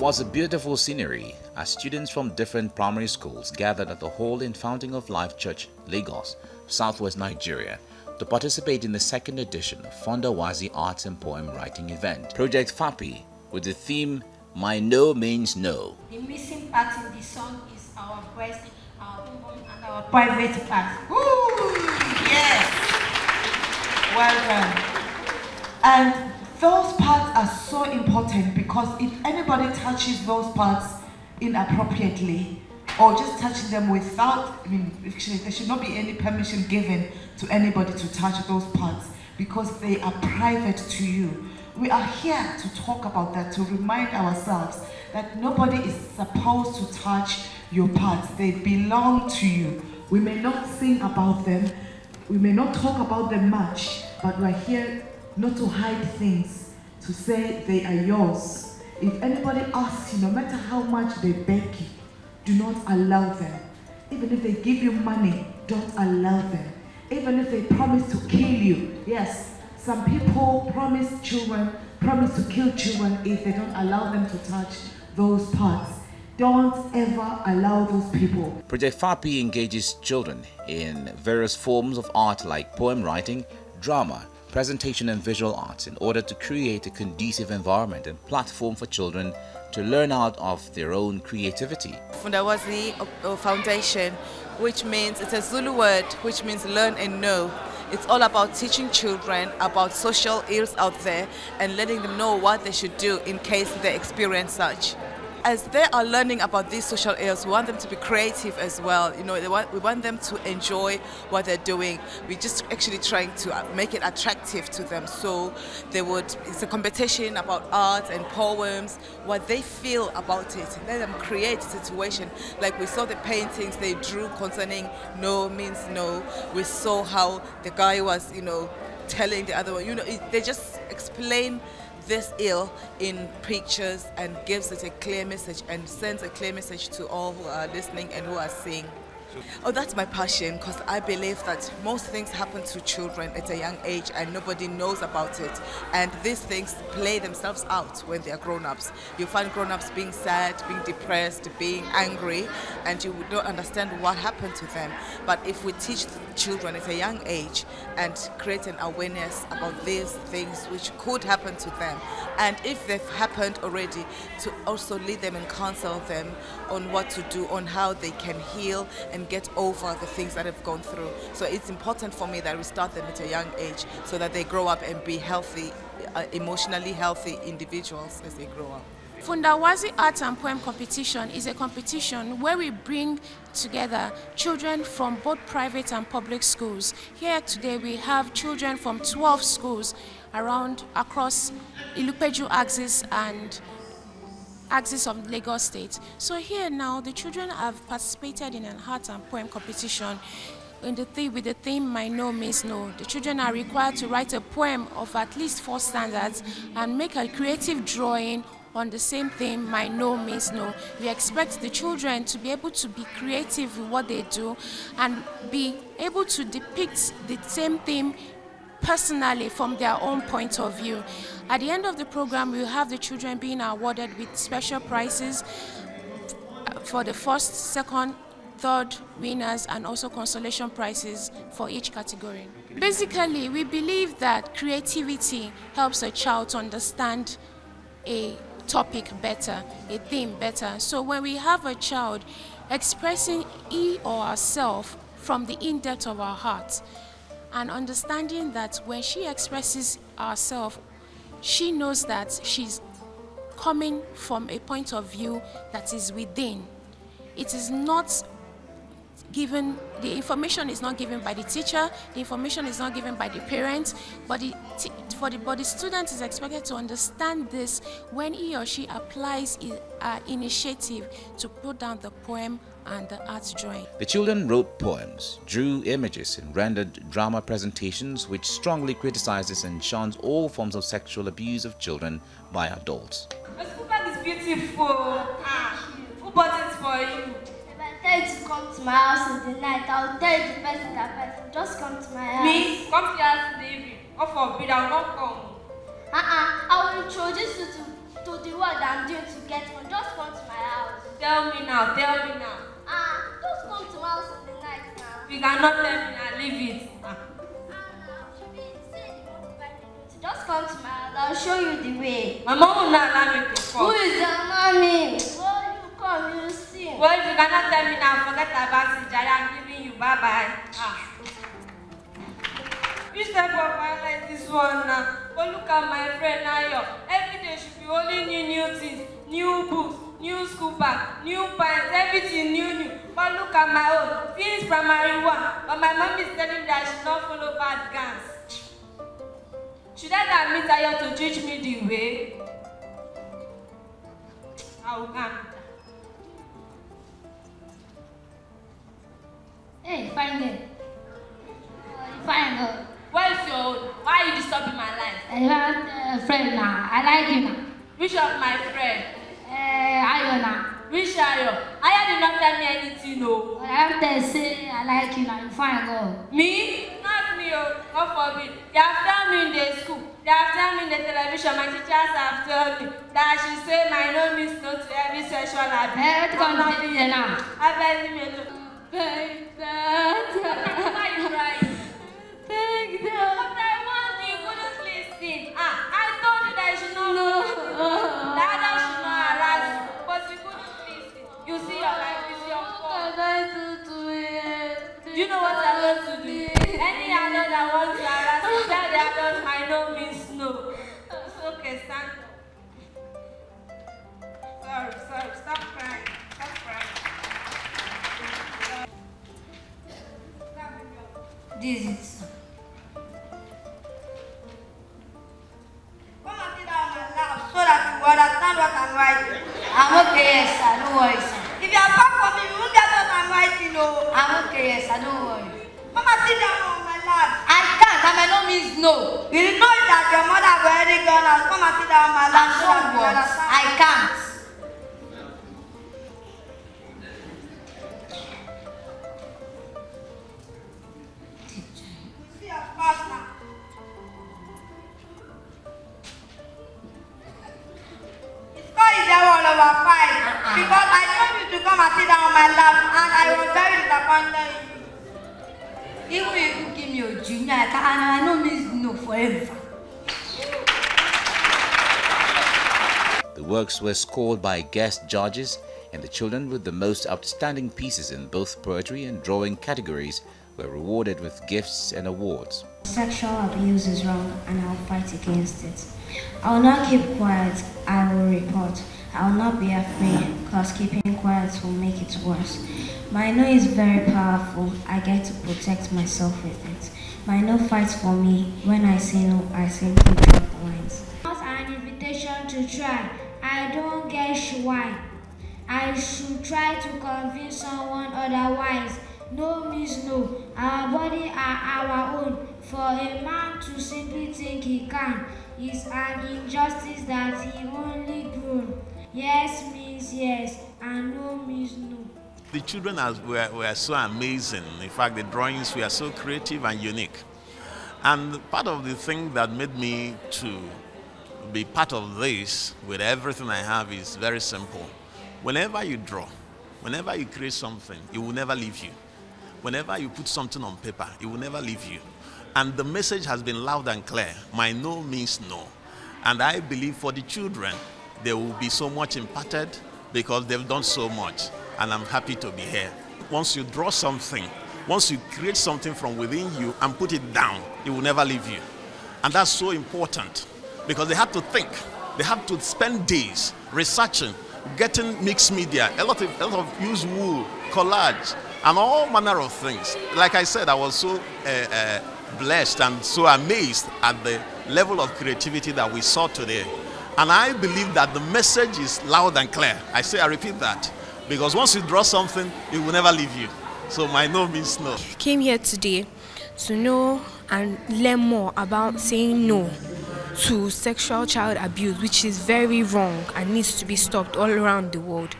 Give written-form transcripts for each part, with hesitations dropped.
was a beautiful scenery as students from different primary schools gathered at the hall in Fountain of Life Church, Lagos, Southwest Nigeria, to participate in the second edition of Fundawazi Arts and Poem Writing event, Project F.A.P.E, with the theme My No Means No. The missing part in the song is our breast, our womb, and our private part. Woo! Yes! Well done. And those parts are so important because if anybody touches those parts inappropriately or just touching them without, there should not be any permission given to anybody to touch those parts because they are private to you. We are here to talk about that, to remind ourselves that nobody is supposed to touch your parts. They belong to you. We may not sing about them, we may not talk about them much, but we're here not to hide things, to say they are yours. If anybody asks you, no matter how much they beg you, do not allow them. Even if they give you money, don't allow them. Even if they promise to kill you, yes, some people promise to kill children if they don't allow them to touch those parts. Don't ever allow those people. Project F.A.P.E engages children in various forms of art like poem writing, drama, presentation and visual arts in order to create a conducive environment and platform for children to learn out of their own creativity. Fundawazi Foundation, which means, it's a Zulu word, which means learn and know. It's all about teaching children about social ills out there and letting them know what they should do in case they experience such. As they are learning about these social ills, we want them to be creative as well. You know, we want them to enjoy what they're doing. We're just actually trying to make it attractive to them. So it's a competition about art and poems, what they feel about it. Let them create a situation. Like we saw the paintings they drew concerning no means no. We saw how the guy was, telling the other one, they just explain this ill in pictures and gives it a clear message and sends a clear message to all who are listening and who are seeing. Oh, that's my passion, because I believe that most things happen to children at a young age and nobody knows about it. And these things play themselves out when they are grown-ups. You find grown-ups being sad, being depressed, being angry, and you don't understand what happened to them. But if we teach children at a young age and create an awareness about these things which could happen to them, and if they've happened already, to also lead them and counsel them on what to do, on how they can heal and get over the things that have gone through. So it's important for me that we start them at a young age so that they grow up and be healthy, emotionally healthy individuals as they grow up. Fundawazi Art and Poem Competition is a competition where we bring together children from both private and public schools. Here today we have children from 12 schools across Ilupeju axis and axis of Lagos State. So here now the children have participated in an art and poem competition with the theme My No Means No. The children are required to write a poem of at least 4 stanzas and make a creative drawing on the same theme, My No Means No. We expect the children to be able to be creative with what they do and be able to depict the same theme personally from their own point of view. At the end of the program, we'll have the children being awarded with special prizes for the first, second, third winners, and also consolation prizes for each category. Basically, we believe that creativity helps a child to understand a topic better, a theme better. So when we have a child expressing he or herself from the in-depth of our heart, and understanding that when she expresses herself, she knows that she's coming from a point of view that is within. It is not given, the information is not given by the teacher, the information is not given by the parents, but the student is expected to understand this when he or she applies initiative to put down the poem and the art drawing. The children wrote poems, drew images, and rendered drama presentations which strongly criticizes and shuns all forms of sexual abuse of children by adults. The school bag is beautiful. Who bought it for you? If I tell you to come to my house in the night, I'll tell you the person that just come to my house. Me? Come to your house in the evening. God forbid, I will not come. I will introduce you to to the work I'm doing to get one. Just come to my house. Tell me now, tell me now. Just come to my house in the night now. You cannot tell me now, leave it. Just come to my house, I'll show you the way. My mom will not allow me to come. Who is your mommy? Oh, you come, you see. Well, if you cannot tell me now, forget about it, Jaya. I'm leaving you. Bye-bye. You step up like this one now. But look at my friend Nayo. Every day she be holding new things, new books, new school bag, new pants, everything new. But look at my own. Finish primary 1. But my mom is telling me that she not follow bad guns. Should I not meet Nayo to teach me the way? How can? Hey, find it. Find her. Where's your own? Why are you disturbing my life? I have a friend now. I like you now. Which of my friend? Ayo now. Which Ayo? Ayo did not tell me anything, no. I have to say I like you now. You find girl. Me? Not me, oh. God forbid. They have told me in the school. They have told me in the television. My teachers have told me that I should say my name is no to every sexual abuse. Let's continue now. I beg you. Take that. Why are you crying? Take that. But I want you. Couldn't listen. I told you that you should not. No. That I should not harass you. But you couldn't listen. You see your life is your fault. What can I do to it? Do you know what I want to do? Any adult that wants to harass you, tell the adult my no means no. It's okay, stand. Sorry. Stop crying. Stop crying. This is. Come and sit down on my lap so that you understand what I'm writing. I'm okay, yes, I don't worry, sir. If you are far from me, you won't get what I'm writing, no. I'm okay, yes, I don't worry. Come and sit down on my lap. I can't, and my no means no. You know that your mother has already gone out. Come and sit down on my lap so that you understand. I can't. See your spouse now. The score is 0/5 because I told you to come and sit down on my lap and I was very disappointed in you. Even if you give me a junior, I can't, and I know means no forever. The works were scored by guest judges, and the children with the most outstanding pieces in both poetry and drawing categories were rewarded with gifts and awards. Sexual abuse is wrong and I'll fight against it. I will not keep quiet, I will report. I will not be afraid, because keeping quiet will make it worse. My no is very powerful, I get to protect myself with it. My no fights for me, when I say no, I simply drop the lines. Not an invitation to try, I don't get why. I should try to convince someone otherwise. No means no, our body are our own. For a man to simply think he can is an injustice that he only grown. Yes means yes, and no means no. The children were so amazing. In fact, the drawings were so creative and unique. And part of the thing that made me to be part of this with everything I have is very simple. Whenever you draw, whenever you create something, it will never leave you. Whenever you put something on paper, it will never leave you. And the message has been loud and clear. My no means no. And I believe for the children, there will be so much imparted because they've done so much. And I'm happy to be here. Once you draw something, once you create something from within you and put it down, it will never leave you. And that's so important because they have to think. They have to spend days researching, getting mixed media, a lot of used wool, collage, and all manner of things. Like I said, I was so blessed and so amazed at the level of creativity that we saw today. And I believe that the message is loud and clear. I repeat that. Because once you draw something, it will never leave you. So my no means no. I came here today to know and learn more about saying no to sexual child abuse, which is very wrong and needs to be stopped all around the world.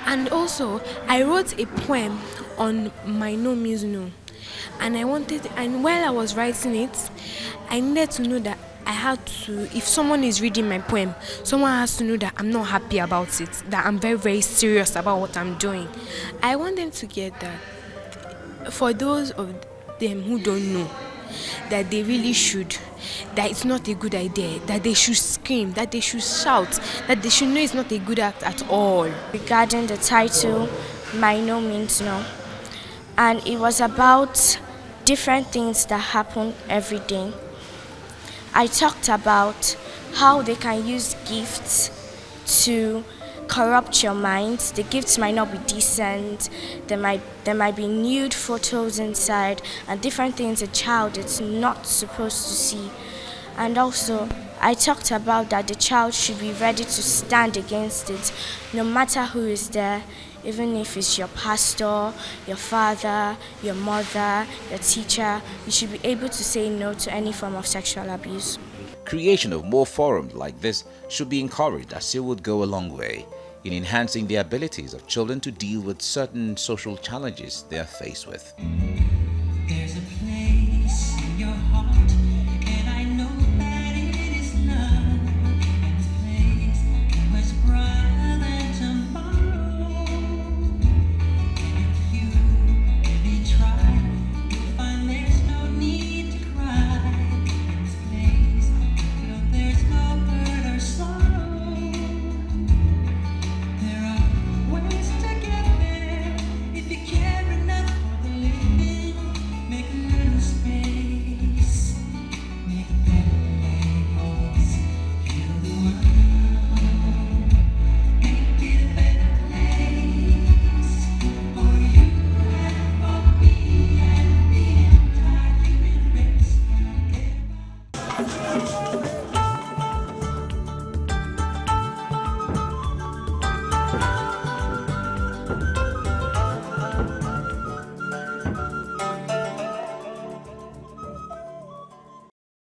And also, I wrote a poem on my no means no. And while I was writing it, I needed to know that I had to, if someone is reading my poem, someone has to know that I'm not happy about it, that I'm very, very serious about what I'm doing. I want them to get that for those of them who don't know, that they really should, that it's not a good idea, that they should scream, that they should shout, that they should know it's not a good act at all. Regarding the title, My No Means No, and it was about different things that happen every day. I talked about how they can use gifts to corrupt your mind. The gifts might not be decent, there might be nude photos inside and different things a child is not supposed to see. And also I talked about that the child should be ready to stand against it, no matter who is there, even if it's your pastor, your father, your mother, your teacher. You should be able to say no to any form of sexual abuse. Creation of more forums like this should be encouraged, as it would go a long way in enhancing the abilities of children to deal with certain social challenges they are faced with. There's a place in your heart, and I know that it is love. And this place was brighter than tomorrow. And if you really try, you'll find there's no need to cry. In this place, you know there's no hurt or sorrow. There are ways to get there if you care enough for the living. Make a little space, make a better place. Heal the world, make it a better place for you and for me and the entire human race.